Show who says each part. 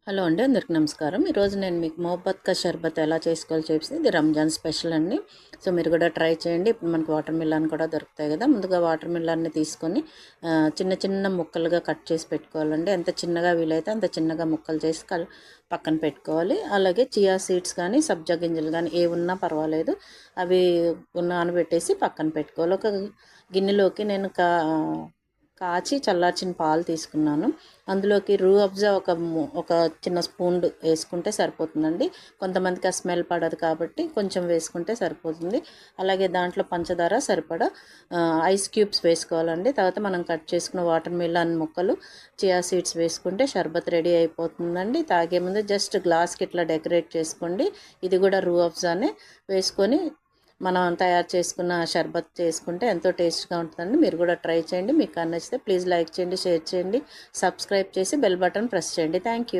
Speaker 1: Hello అండి, అందరికి నమస్కారం. ఈరోజు నేను మీకు మొహబ్బత్ కా షర్బత్ ఎలా చేసుకోవాలో చెప్పేసి, ఇది రంజాన్ స్పెషల్ అండి. సో మీరు కూడా ట్రై చేయండి. ఇప్పుడు మనకు వాటర్ మిలన్ కూడా దొరుకుతాయి కదా. ముందుగా వాటర్ మిలన్ని తీసుకొని చిన్న చిన్న ముక్కలుగా కట్ చేసి పెట్టుకోవాలండి. ఎంత చిన్నగా వీలైతే అంత చిన్నగా ముక్కలు చేసి పక్కన పెట్టుకోవాలి. అలాగే చియా సీడ్స్ కానీ సబ్జా గింజలు కానీ ఏ ఉన్నా పర్వాలేదు, అవి నానబెట్టేసి పక్కన పెట్టుకోవాలి. ఒక గిన్నెలోకి నేను కాచి చల్లార్చిన పాలు తీసుకున్నాను. అందులోకి రూ అఫ్జా ఒక చిన్న స్పూన్ వేసుకుంటే సరిపోతుందండి. కొంతమందికి ఆ స్మెల్ పడదు కాబట్టి కొంచెం వేసుకుంటే సరిపోతుంది. అలాగే దాంట్లో పంచదార సరిపడా ఐస్ క్యూబ్స్ వేసుకోవాలండి. తర్వాత మనం కట్ చేసుకున్న వాటర్ మిలన్ ముక్కలు, చియా సీడ్స్ వేసుకుంటే షర్బత్ రెడీ అయిపోతుందండి. తాగే ముందు జస్ట్ గ్లాస్కి ఇట్లా డెకరేట్ చేసుకోండి. ఇది కూడా రూ అఫ్జానే వేసుకొని మనం తయారు చేసుకున్న షర్బత్ చేసుకుంటే ఎంతో టేస్ట్గా ఉంటుందండి. మీరు కూడా ట్రై చేయండి. మీకు నచ్చితే ప్లీజ్ లైక్ చేయండి, షేర్ చేయండి, సబ్స్క్రైబ్ చేసి బెల్ బటన్ ప్రెస్ చేయండి. Thank you.